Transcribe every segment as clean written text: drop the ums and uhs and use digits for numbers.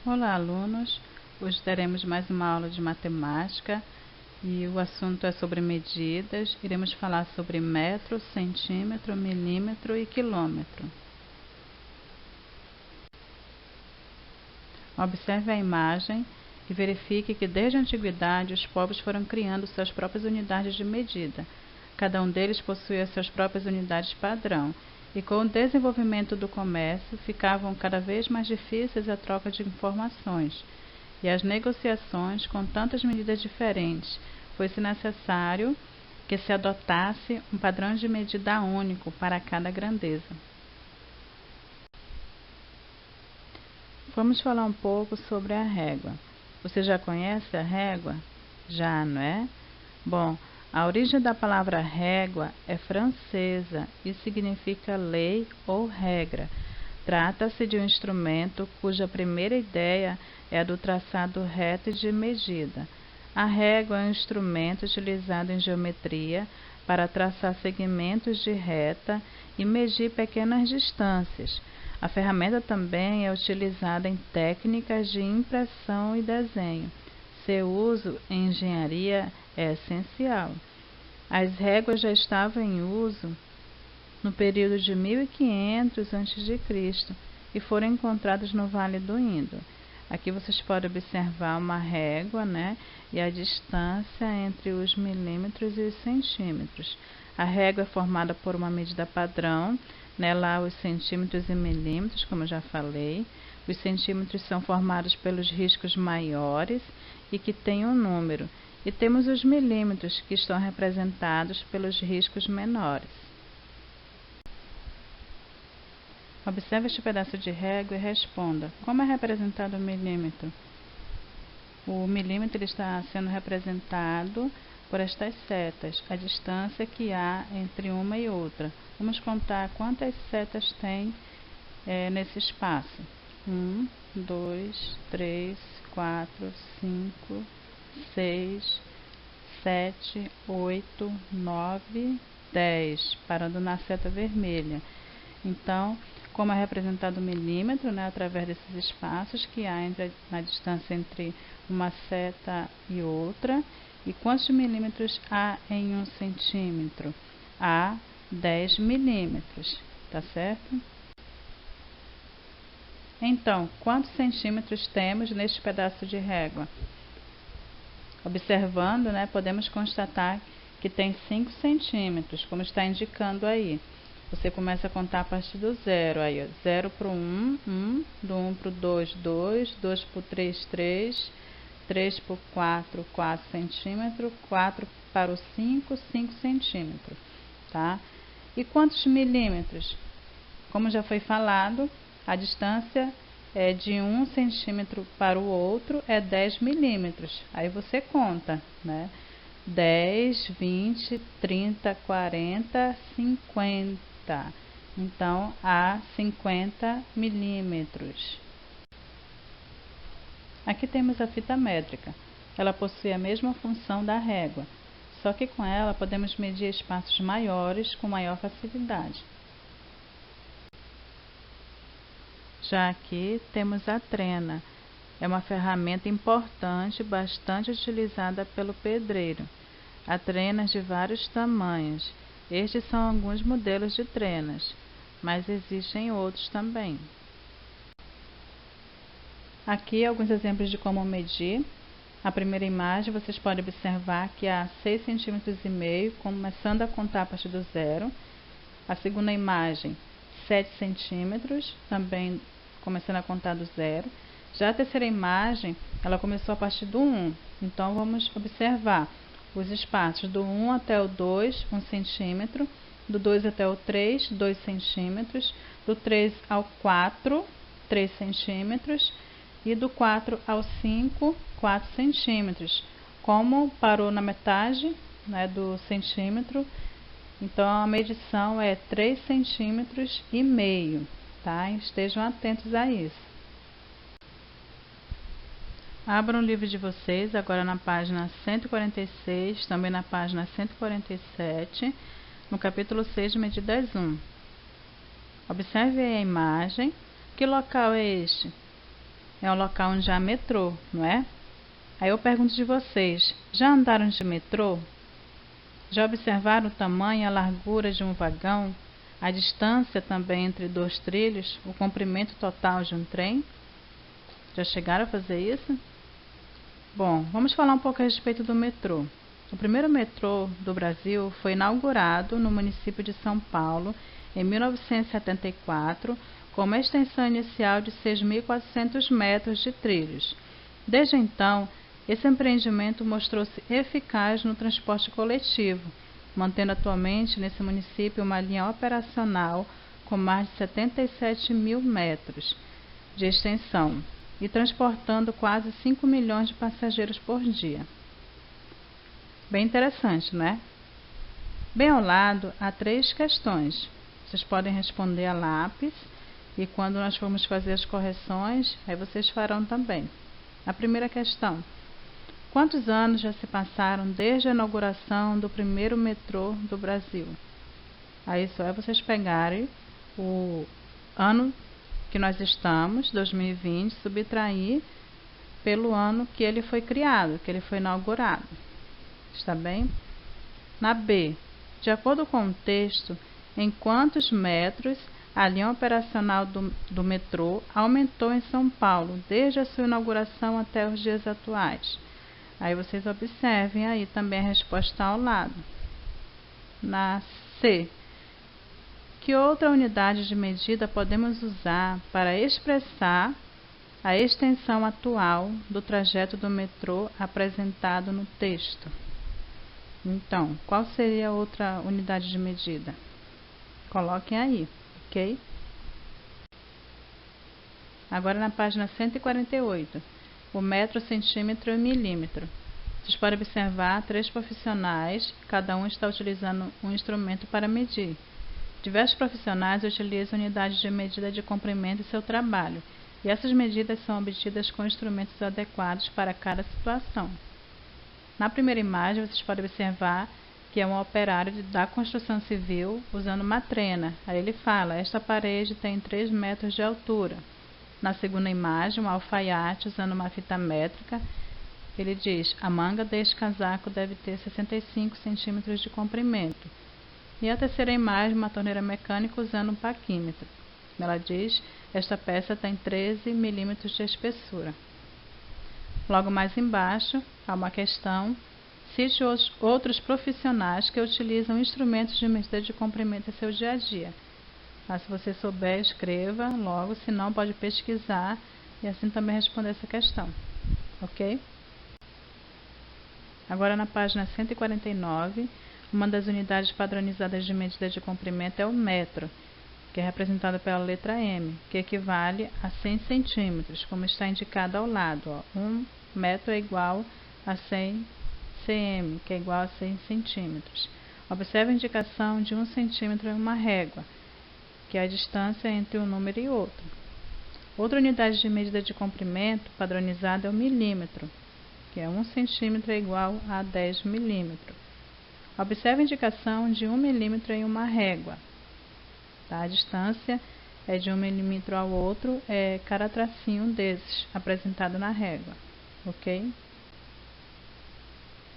Olá, alunos! Hoje teremos mais uma aula de matemática e o assunto é sobre medidas. Iremos falar sobre metro, centímetro, milímetro e quilômetro. Observe a imagem e verifique que desde a antiguidade os povos foram criando suas próprias unidades de medida. Cada um deles possuía suas próprias unidades padrão. E com o desenvolvimento do comércio, ficavam cada vez mais difíceis a troca de informações e as negociações com tantas medidas diferentes. Foi-se necessário que se adotasse um padrão de medida único para cada grandeza. Vamos falar um pouco sobre a régua. Você já conhece a régua? Já, não é? Bom, a origem da palavra régua é francesa e significa lei ou regra. Trata-se de um instrumento cuja primeira ideia é a do traçado reto e de medida. A régua é um instrumento utilizado em geometria para traçar segmentos de reta e medir pequenas distâncias. A ferramenta também é utilizada em técnicas de impressão e desenho. Seu uso em engenharia é essencial. As réguas já estavam em uso no período de 1500 a.C. e foram encontradas no Vale do Indo. Aqui vocês podem observar uma régua, né, e a distância entre os milímetros e os centímetros. A régua é formada por uma medida padrão, né, lá os centímetros e milímetros, como eu já falei. Os centímetros são formados pelos riscos maiores e que têm um número. E temos os milímetros, que estão representados pelos riscos menores. Observe este pedaço de régua e responda: como é representado o milímetro? O milímetro ele está sendo representado por estas setas, a distância que há entre uma e outra. Vamos contar quantas setas tem nesse espaço. 1, 2, 3, 4, 5, 6, 7, 8, 9, 10, parando na seta vermelha. Então, como é representado o milímetro, né, através desses espaços que há na distância entre uma seta e outra. E quantos milímetros há em 1 centímetro? Há 10 milímetros, tá certo? Então, quantos centímetros temos neste pedaço de régua? Observando, né, podemos constatar que tem 5 centímetros, como está indicando aí. Você começa a contar a partir do 0. Aí, 0 para o 1, 1. Do 1 para o 2, 2. 2 para o 3, 3. 3 para o 4, 4 centímetros. 4 para o 5, 5 centímetros. Tá? E quantos milímetros? Como já foi falado, a distância de 1 centímetro para o outro é 10 milímetros. Aí você conta, né? 10, 20, 30, 40, 50. Então, há 50 milímetros. Aqui temos a fita métrica. Ela possui a mesma função da régua, só que com ela podemos medir espaços maiores com maior facilidade. Já aqui temos a trena. É uma ferramenta importante, bastante utilizada pelo pedreiro. Há trenas de vários tamanhos. Estes são alguns modelos de trenas, mas existem outros também. Aqui alguns exemplos de como medir. A primeira imagem vocês podem observar que há 6,5 cm, começando a contar a partir do 0. A segunda imagem, 7 centímetros, também começando a contar do 0. Já a terceira imagem, ela começou a partir do 1. Então vamos observar os espaços do 1 até o 2, 1 centímetro, do 2 até o 3, 2 centímetros, do 3 ao 4, 3 centímetros, e do 4 ao 5, 4 centímetros. Como parou na metade, né, do centímetro, então a medição é 3 centímetros e meio, tá? Estejam atentos a isso. Abram o livro de vocês, agora na página 146, também na página 147, no capítulo 6 de medidas 1. Observe aí a imagem. Que local é este? é um local onde há metrô, não é? Aí eu pergunto de vocês, já andaram de metrô? Já observaram o tamanho e a largura de um vagão? A distância também entre dois trilhos? O comprimento total de um trem? Já chegaram a fazer isso? Bom, vamos falar um pouco a respeito do metrô. O primeiro metrô do Brasil foi inaugurado no município de São Paulo em 1974, com uma extensão inicial de 6.400 metros de trilhos. Desde então, esse empreendimento mostrou-se eficaz no transporte coletivo, mantendo atualmente nesse município uma linha operacional com mais de 77 mil metros de extensão e transportando quase 5 milhões de passageiros por dia. Bem interessante, não é? Bem ao lado há 3 questões. Vocês podem responder a lápis e quando nós formos fazer as correções, aí vocês farão também. A primeira questão: quantos anos já se passaram desde a inauguração do primeiro metrô do Brasil? Aí só é vocês pegarem o ano que nós estamos, 2020, subtrair pelo ano que ele foi criado, que ele foi inaugurado. Está bem? Na B, de acordo com o texto, em quantos metros a linha operacional do metrô aumentou em São Paulo, desde a sua inauguração até os dias atuais? Aí vocês observem aí também a resposta ao lado. Na C, que outra unidade de medida podemos usar para expressar a extensão atual do trajeto do metrô apresentado no texto? Então, qual seria a outra unidade de medida? Coloquem aí, ok? Agora na página 148, o metro, centímetro e milímetro. Vocês podem observar 3 profissionais, cada um está utilizando um instrumento para medir. Diversos profissionais utilizam unidades de medida de comprimento em seu trabalho, e essas medidas são obtidas com instrumentos adequados para cada situação. Na primeira imagem, vocês podem observar que é um operário da construção civil usando uma trena. Aí ele fala, esta parede tem 3 metros de altura. Na segunda imagem, um alfaiate usando uma fita métrica. Ele diz, a manga deste casaco deve ter 65 centímetros de comprimento. E a terceira imagem, uma torneira mecânica usando um paquímetro. Ela diz, esta peça tem 13 milímetros de espessura. Logo mais embaixo, há uma questão, cite outros profissionais que utilizam instrumentos de medida de comprimento em seu dia a dia. Mas se você souber, escreva logo, se não pode pesquisar e assim também responder essa questão, ok? Agora na página 149, uma das unidades padronizadas de medida de comprimento é o metro, que é representado pela letra M, que equivale a 100 centímetros, como está indicado ao lado. Ó. 1 metro é igual a 100 cm, que é igual a 100 centímetros. Observe a indicação de 1 centímetro em uma régua, que é a distância entre um número e outro. Outra unidade de medida de comprimento padronizada é o milímetro, que é 1 centímetro é igual a 10 milímetros. Observe a indicação de 1 milímetro em uma régua. Tá? A distância é de 1 milímetro ao outro, é cada tracinho desses apresentado na régua, ok?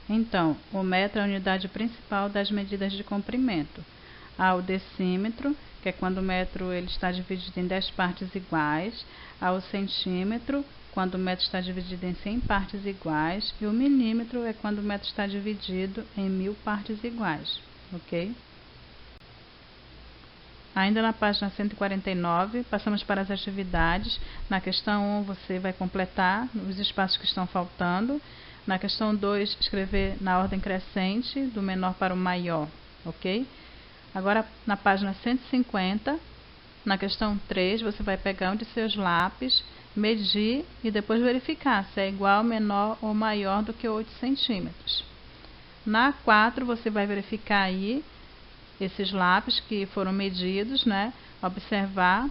Então, o metro é a unidade principal das medidas de comprimento. Há o decímetro, que é quando o metro ele está dividido em 10 partes iguais. Há o centímetro, quando o metro está dividido em 100 partes iguais. E o milímetro é quando o metro está dividido em 1000 partes iguais, ok? Ainda na página 149, passamos para as atividades. Na questão 1, você vai completar os espaços que estão faltando. Na questão 2, escrever na ordem crescente, do menor para o maior, ok? Agora, na página 150, na questão 3, você vai pegar um de seus lápis, medir e depois verificar se é igual, menor ou maior do que 8 centímetros. Na 4, você vai verificar aí esses lápis que foram medidos, né? Observar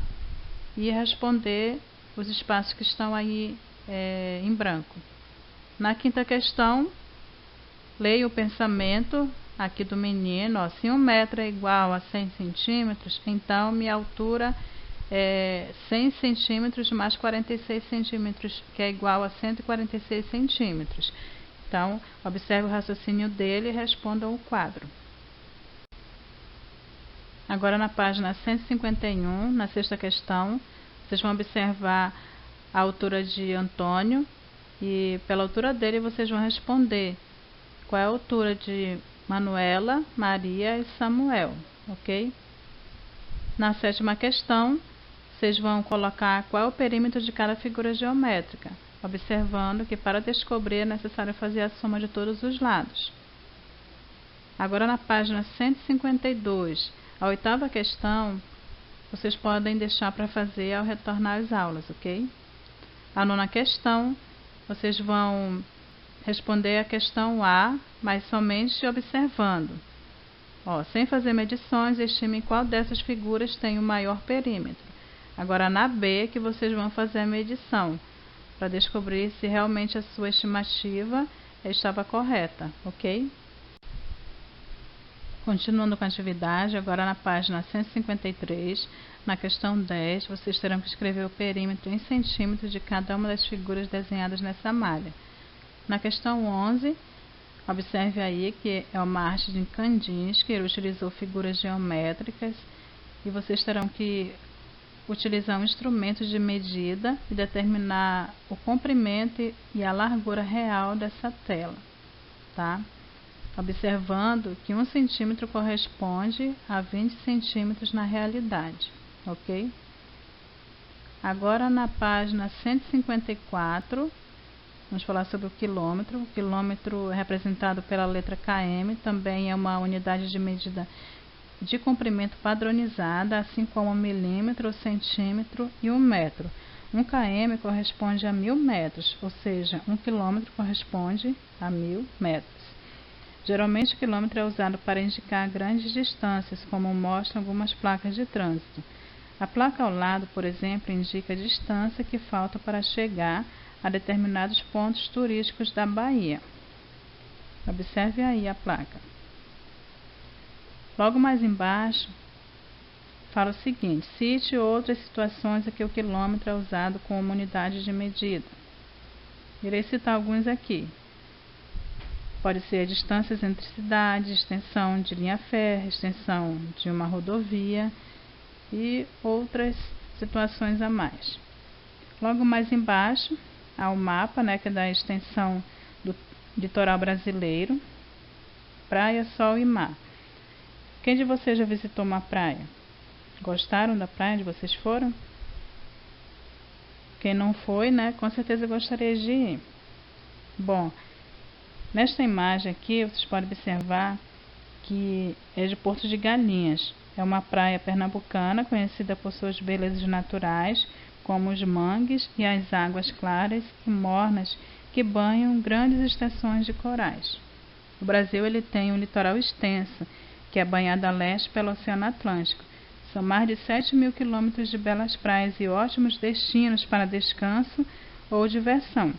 e responder os espaços que estão aí em branco. Na quinta questão, leia o pensamento aqui do menino. Ó, se 1 metro é igual a 100 centímetros, então minha altura 100 centímetros mais 46 centímetros, que é igual a 146 centímetros. Então, observe o raciocínio dele e responda o quadro. Agora na página 151, na sexta questão, vocês vão observar a altura de Antônio e pela altura dele vocês vão responder qual é a altura de Manuela, Maria e Samuel, ok? Na sétima questão, vocês vão colocar qual é o perímetro de cada figura geométrica, observando que para descobrir é necessário fazer a soma de todos os lados. Agora na página 152, a oitava questão, vocês podem deixar para fazer ao retornar às aulas, ok? A nona questão, vocês vão responder a questão A, mas somente observando. Sem fazer medições, estime qual dessas figuras tem o maior perímetro. Agora na B que vocês vão fazer a medição, para descobrir se realmente a sua estimativa estava correta, ok? Continuando com a atividade, agora na página 153, na questão 10, vocês terão que escrever o perímetro em centímetros de cada uma das figuras desenhadas nessa malha. Na questão 11, observe aí que é uma arte de Kandinsky, ele utilizou figuras geométricas e vocês terão que utilizar um instrumento de medida e determinar o comprimento e a largura real dessa tela, tá? Observando que 1 centímetro corresponde a 20 centímetros na realidade, ok? Agora na página 154, vamos falar sobre o quilômetro. O quilômetro é representado pela letra km, também é uma unidade de medida de comprimento padronizada, assim como o milímetro, o centímetro e o metro. 1 km corresponde a 1000 metros, ou seja, 1 quilômetro corresponde a 1000 metros. Geralmente o quilômetro é usado para indicar grandes distâncias, como mostram algumas placas de trânsito. A placa ao lado, por exemplo, indica a distância que falta para chegar a determinados pontos turísticos da Bahia. Observe aí a placa. Logo mais embaixo, fala o seguinte: cite outras situações em que o quilômetro é usado como unidade de medida. Irei citar alguns aqui. Pode ser distâncias entre cidades, extensão de linha férrea, extensão de uma rodovia e outras situações a mais. Logo mais embaixo, há o mapa, que é da extensão do litoral brasileiro, praia, sol e mar. Quem de vocês já visitou uma praia? Gostaram da praia onde vocês foram? Quem não foi, com certeza gostaria de ir. Bom, nesta imagem aqui, vocês podem observar que é de Porto de Galinhas. É uma praia pernambucana conhecida por suas belezas naturais, como os mangues e as águas claras e mornas que banham grandes extensões de corais. O Brasil ele tem um litoral extenso, que é banhado a leste pelo Oceano Atlântico. São mais de 7.000 quilômetros de belas praias e ótimos destinos para descanso ou diversão.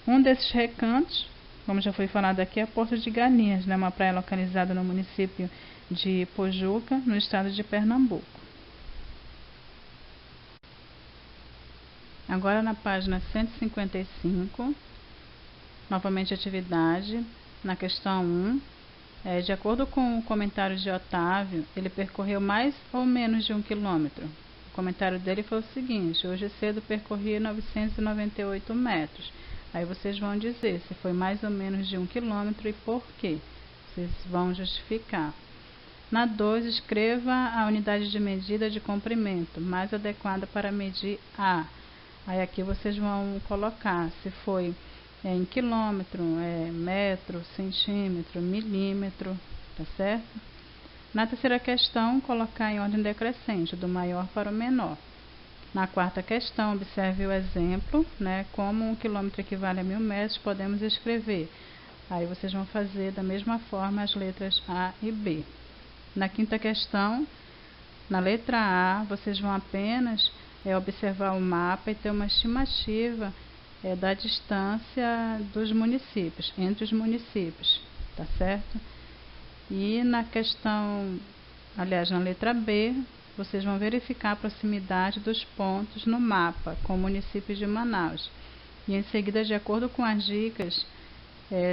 Um desses recantos, como já foi falado aqui, é Porto de Galinhas, uma praia localizada no município de Pojuca, no estado de Pernambuco. Agora na página 155, novamente atividade, na questão 1, de acordo com o comentário de Otávio, ele percorreu mais ou menos de 1 quilômetro. O comentário dele foi o seguinte: hoje cedo percorri 998 metros. Aí vocês vão dizer se foi mais ou menos de 1 quilômetro e por quê. Vocês vão justificar. Na 2, escreva a unidade de medida de comprimento mais adequada para medir A. Aí aqui vocês vão colocar se foi em quilômetro, metro, centímetro, milímetro, tá certo? Na terceira questão, colocar em ordem decrescente, do maior para o menor. Na quarta questão, observe o exemplo, como 1 quilômetro equivale a 1000 metros, podemos escrever. Aí vocês vão fazer da mesma forma as letras A e B. Na quinta questão, na letra A, vocês vão apenas observar o mapa e ter uma estimativa da distância dos municípios, entre os municípios, tá certo? E na questão, aliás, na letra B, vocês vão verificar a proximidade dos pontos no mapa com o município de Manaus. E em seguida, de acordo com as dicas,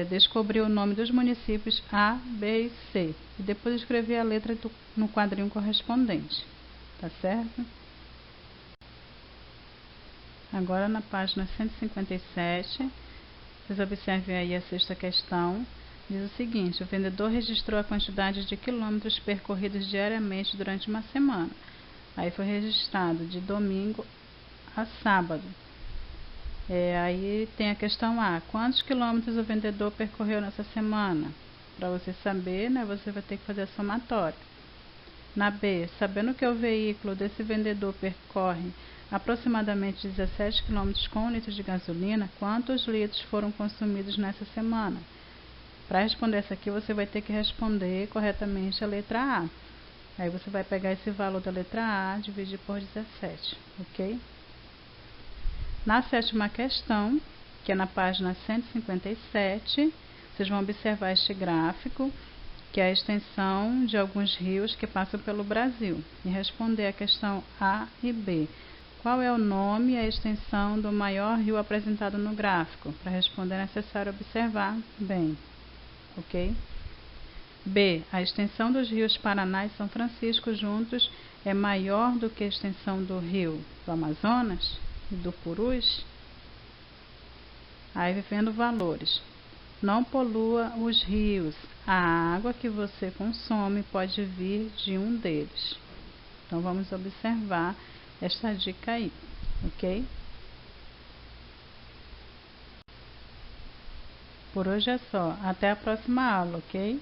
descobrir o nome dos municípios A, B e C. E depois escrever a letra no quadrinho correspondente. Tá certo? Agora na página 157, vocês observem aí a sexta questão. Diz o seguinte: o vendedor registrou a quantidade de quilômetros percorridos diariamente durante uma semana. Aí foi registrado de domingo a sábado. Aí tem a questão A: quantos quilômetros o vendedor percorreu nessa semana? Para você saber, né, você vai ter que fazer a somatória. Na B: sabendo que o veículo desse vendedor percorre aproximadamente 17 km com 1 litro de gasolina, quantos litros foram consumidos nessa semana? Para responder essa aqui, você vai ter que responder corretamente a letra A. Aí você vai pegar esse valor da letra A e dividir por 17, ok? Na sétima questão, que é na página 157, vocês vão observar este gráfico, que é a extensão de alguns rios que passam pelo Brasil, e responder a questão A e B. Qual é o nome e a extensão do maior rio apresentado no gráfico? Para responder é necessário observar bem, ok? B. A extensão dos rios Paraná e São Francisco juntos é maior do que a extensão do rio do Amazonas e do Purus? Aí vendo valores. Não polua os rios. A água que você consome pode vir de um deles. Então vamos observar esta dica aí, ok? Por hoje é só. Até a próxima aula, ok?